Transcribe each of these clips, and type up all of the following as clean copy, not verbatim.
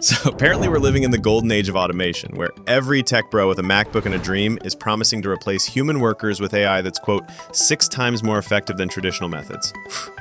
So apparently we're living in the golden age of automation, where every tech bro with a MacBook and a dream is promising to replace human workers with AI that's, quote, 6 times more effective than traditional methods.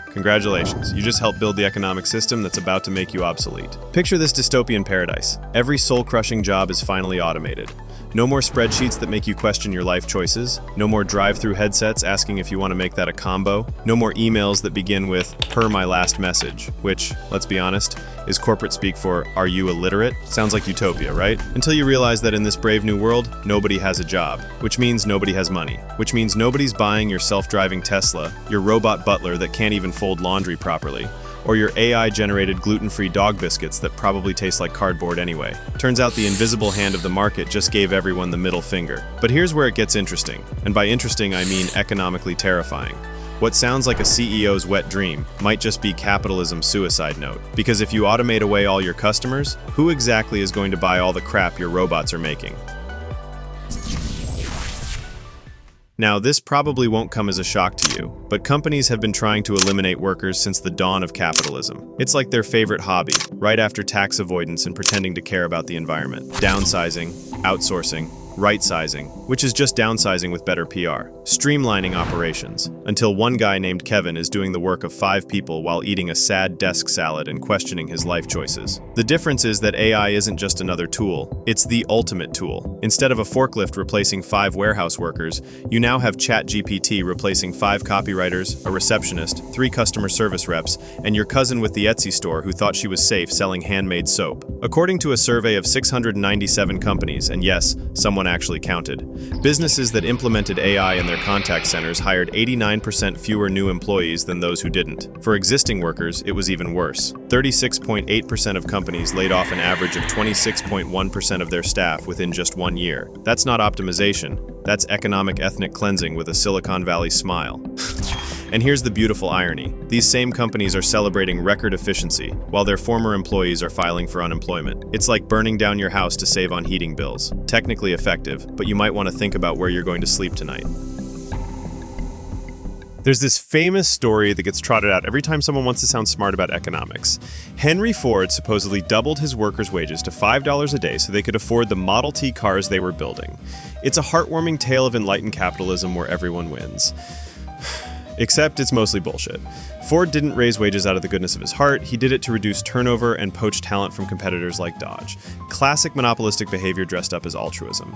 Congratulations, you just helped build the economic system that's about to make you obsolete. Picture this dystopian paradise. Every soul-crushing job is finally automated. No more spreadsheets that make you question your life choices. No more drive-through headsets asking if you want to make that a combo. No more emails that begin with, "per my last message," which, let's be honest, is corporate speak for, "are you illiterate?" Sounds like utopia, right? Until you realize that in this brave new world, nobody has a job, which means nobody has money, which means nobody's buying your self-driving Tesla, your robot butler that can't even fold laundry properly, or your AI-generated gluten-free dog biscuits that probably taste like cardboard anyway. Turns out the invisible hand of the market just gave everyone the middle finger. But here's where it gets interesting. And by interesting, I mean economically terrifying. What sounds like a CEO's wet dream might just be capitalism's suicide note. Because if you automate away all your customers, who exactly is going to buy all the crap your robots are making? Now, this probably won't come as a shock to you, but companies have been trying to eliminate workers since the dawn of capitalism. It's like their favorite hobby, right after tax avoidance and pretending to care about the environment. Downsizing, outsourcing, right-sizing, which is just downsizing with better PR. Streamlining operations, until one guy named Kevin is doing the work of 5 people while eating a sad desk salad and questioning his life choices. The difference is that AI isn't just another tool, it's the ultimate tool. Instead of a forklift replacing 5 warehouse workers, you now have ChatGPT replacing 5 copywriters, a receptionist, 3 customer service reps, and your cousin with the Etsy store who thought she was safe selling handmade soap. According to a survey of 697 companies, and yes, someone actually counted, businesses that implemented AI in their contact centers hired 89% fewer new employees than those who didn't. For existing workers, it was even worse. 36.8% of companies laid off an average of 26.1% of their staff within just 1 year. That's not optimization, that's economic ethnic cleansing with a Silicon Valley smile. And here's the beautiful irony. These same companies are celebrating record efficiency, while their former employees are filing for unemployment. It's like burning down your house to save on heating bills. Technically effective, but you might want to think about where you're going to sleep tonight. There's this famous story that gets trotted out every time someone wants to sound smart about economics. Henry Ford supposedly doubled his workers' wages to $5 a day so they could afford the Model T cars they were building. It's a heartwarming tale of enlightened capitalism where everyone wins. Except it's mostly bullshit. Ford didn't raise wages out of the goodness of his heart, he did it to reduce turnover and poach talent from competitors like Dodge. Classic monopolistic behavior dressed up as altruism.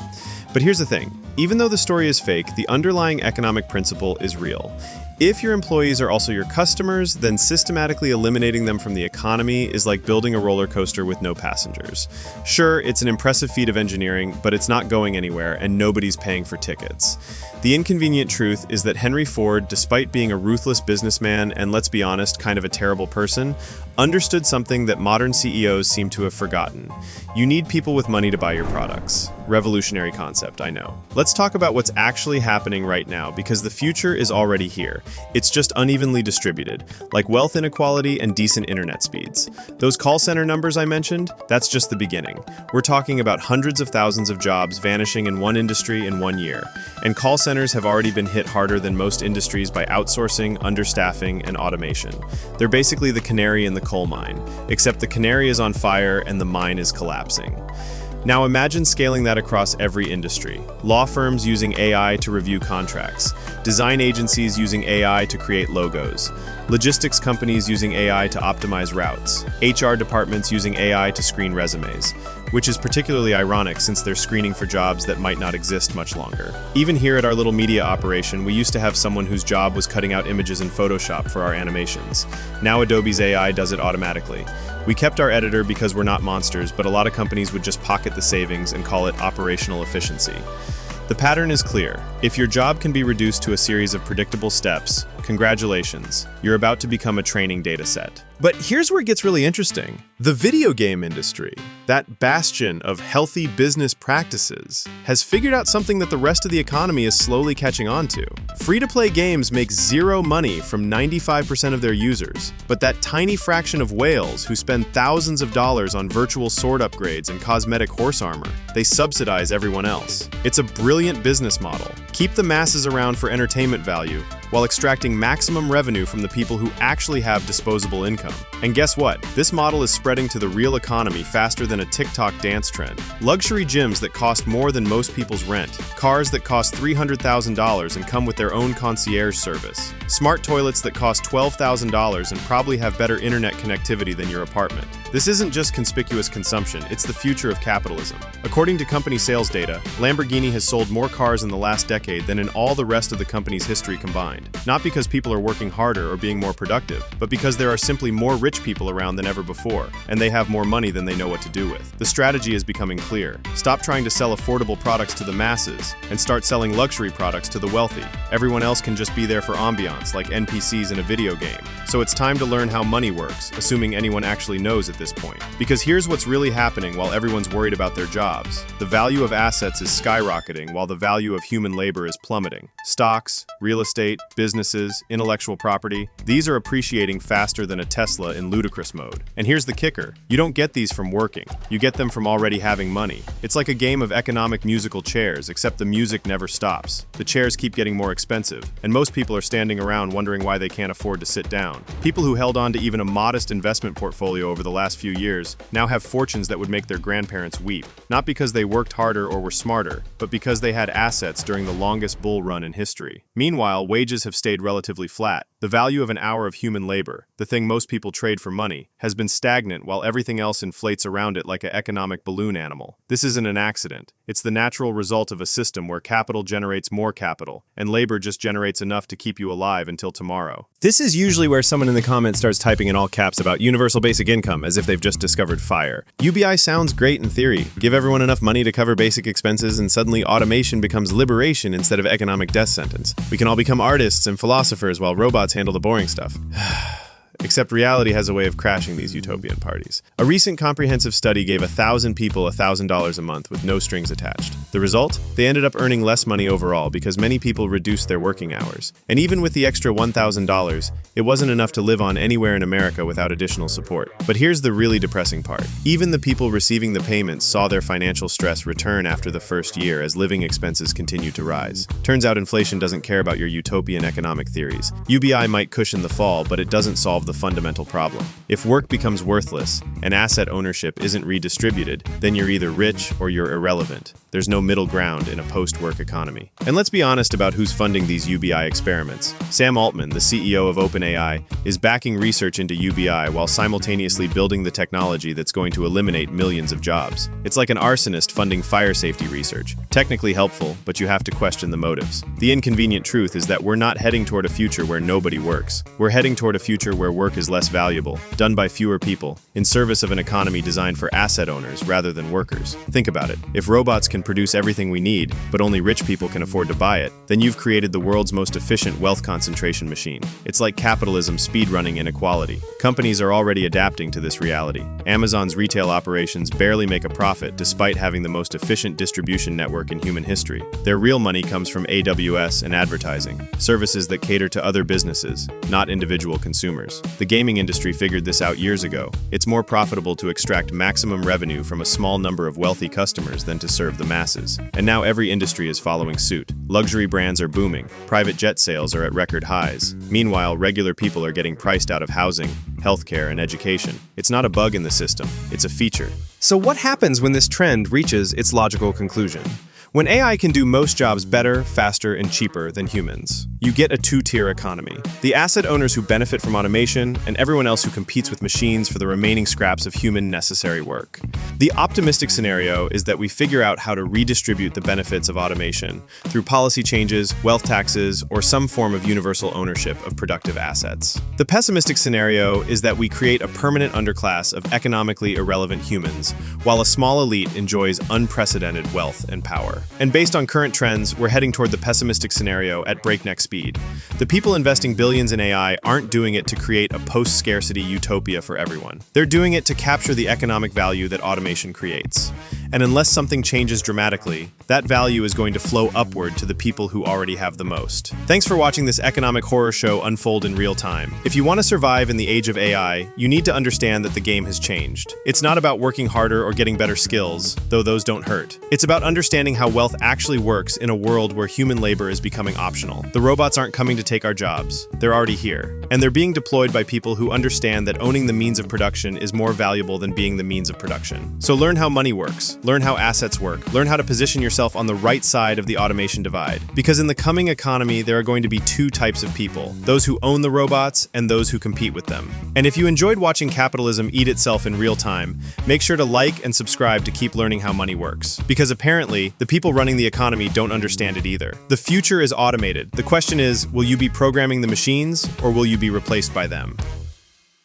But here's the thing, even though the story is fake, the underlying economic principle is real. If your employees are also your customers, then systematically eliminating them from the economy is like building a roller coaster with no passengers. Sure, it's an impressive feat of engineering, but it's not going anywhere and nobody's paying for tickets. The inconvenient truth is that Henry Ford, despite being a ruthless businessman and, let's be honest, kind of a terrible person, understood something that modern CEOs seem to have forgotten. You need people with money to buy your products. Revolutionary concept, I know. Let's talk about what's actually happening right now, because the future is already here. It's just unevenly distributed, like wealth inequality and decent internet speeds. Those call center numbers I mentioned, that's just the beginning. We're talking about hundreds of thousands of jobs vanishing in one industry in 1 year. And call centers have already been hit harder than most industries by outsourcing, understaffing, and automation. They're basically the canary in the coal mine, except the canary is on fire and the mine is collapsing. Now imagine scaling that across every industry. Law firms using AI to review contracts, design agencies using AI to create logos, logistics companies using AI to optimize routes, HR departments using AI to screen resumes, which is particularly ironic since they're screening for jobs that might not exist much longer. Even here at our little media operation, we used to have someone whose job was cutting out images in Photoshop for our animations. Now Adobe's AI does it automatically. We kept our editor because we're not monsters, but a lot of companies would just pocket the savings and call it operational efficiency. The pattern is clear. If your job can be reduced to a series of predictable steps, congratulations, you're about to become a training data set. But here's where it gets really interesting. The video game industry, that bastion of healthy business practices, has figured out something that the rest of the economy is slowly catching on to. Free-to-play games make zero money from 95% of their users, but that tiny fraction of whales who spend thousands of dollars on virtual sword upgrades and cosmetic horse armor, they subsidize everyone else. It's a brilliant business model. Keep the masses around for entertainment value, while extracting maximum revenue from the people who actually have disposable income. And guess what? This model is spreading to the real economy faster than than a TikTok dance trend. Luxury gyms that cost more than most people's rent. Cars that cost $300,000 and come with their own concierge service. Smart toilets that cost $12,000 and probably have better internet connectivity than your apartment. This isn't just conspicuous consumption, it's the future of capitalism. According to company sales data, Lamborghini has sold more cars in the last decade than in all the rest of the company's history combined. Not because people are working harder or being more productive, but because there are simply more rich people around than ever before, and they have more money than they know what to do with. The strategy is becoming clear. Stop trying to sell affordable products to the masses, and start selling luxury products to the wealthy. Everyone else can just be there for ambiance, like NPCs in a video game. So it's time to learn how money works, assuming anyone actually knows at this point. Because here's what's really happening while everyone's worried about their jobs. The value of assets is skyrocketing while the value of human labor is plummeting. Stocks, real estate, businesses, intellectual property, these are appreciating faster than a Tesla in ludicrous mode. And here's the kicker. You don't get these from working. You get them from already having money. It's like a game of economic musical chairs, except the music never stops. The chairs keep getting more expensive, and most people are standing around wondering why they can't afford to sit down. People who held on to even a modest investment portfolio over the last few years now have fortunes that would make their grandparents weep. Not because they worked harder or were smarter, but because they had assets during the longest bull run in history. Meanwhile, wages have stayed relatively flat. The value of an hour of human labor, the thing most people trade for money, has been stagnant while everything else inflates around it like an economic balloon animal. This isn't an accident. It's the natural result of a system where capital generates more capital, and labor just generates enough to keep you alive until tomorrow. This is usually where someone in the comments starts typing in all caps about universal basic income as if they've just discovered fire. UBI sounds great in theory. Give everyone enough money to cover basic expenses and suddenly automation becomes liberation instead of economic death sentence. We can all become artists and philosophers while robots handle the boring stuff. Except reality has a way of crashing these utopian parties. A recent comprehensive study gave 1,000 people $1,000 a month with no strings attached. The result? They ended up earning less money overall because many people reduced their working hours. And even with the extra $1,000, it wasn't enough to live on anywhere in America without additional support. But here's the really depressing part. Even the people receiving the payments saw their financial stress return after the first year as living expenses continued to rise. Turns out inflation doesn't care about your utopian economic theories. UBI might cushion the fall, but it doesn't solve the fundamental problem. If work becomes worthless and asset ownership isn't redistributed, then you're either rich or you're irrelevant. There's no middle ground in a post-work economy. And let's be honest about who's funding these UBI experiments. Sam Altman, the CEO of OpenAI, is backing research into UBI while simultaneously building the technology that's going to eliminate millions of jobs. It's like an arsonist funding fire safety research. Technically helpful, but you have to question the motives. The inconvenient truth is that we're not heading toward a future where nobody works. We're heading toward a future where work is less valuable, done by fewer people, in service of an economy designed for asset owners rather than workers. Think about it. If robots can produce everything we need, but only rich people can afford to buy it, then you've created the world's most efficient wealth concentration machine. It's like capitalism speedrunning inequality. Companies are already adapting to this reality. Amazon's retail operations barely make a profit despite having the most efficient distribution network in human history. Their real money comes from AWS and advertising, services that cater to other businesses, not individual consumers. The gaming industry figured this out years ago. It's more profitable to extract maximum revenue from a small number of wealthy customers than to serve the masses. And now every industry is following suit. Luxury brands are booming. Private jet sales are at record highs. Meanwhile, regular people are getting priced out of housing, healthcare, and education. It's not a bug in the system, it's a feature. So what happens when this trend reaches its logical conclusion? When AI can do most jobs better, faster, and cheaper than humans, you get a two-tier economy. The asset owners who benefit from automation, and everyone else who competes with machines for the remaining scraps of human necessary work. The optimistic scenario is that we figure out how to redistribute the benefits of automation through policy changes, wealth taxes, or some form of universal ownership of productive assets. The pessimistic scenario is that we create a permanent underclass of economically irrelevant humans, while a small elite enjoys unprecedented wealth and power. And based on current trends, we're heading toward the pessimistic scenario at breakneck speed. The people investing billions in AI aren't doing it to create a post-scarcity utopia for everyone. They're doing it to capture the economic value that automation creates. And unless something changes dramatically, that value is going to flow upward to the people who already have the most. Thanks for watching this economic horror show unfold in real time. If you want to survive in the age of AI, you need to understand that the game has changed. It's not about working harder or getting better skills, though those don't hurt. It's about understanding how wealth actually works in a world where human labor is becoming optional. The robots aren't coming to take our jobs. They're already here. And they're being deployed by people who understand that owning the means of production is more valuable than being the means of production. So learn how money works, learn how assets work, learn how to position yourself on the right side of the automation divide. Because in the coming economy, there are going to be two types of people: those who own the robots and those who compete with them. And if you enjoyed watching capitalism eat itself in real time, make sure to like and subscribe to keep learning how money works. Because apparently, the people running the economy don't understand it either. The future is automated. The question is, will you be programming the machines or will you be replaced by them?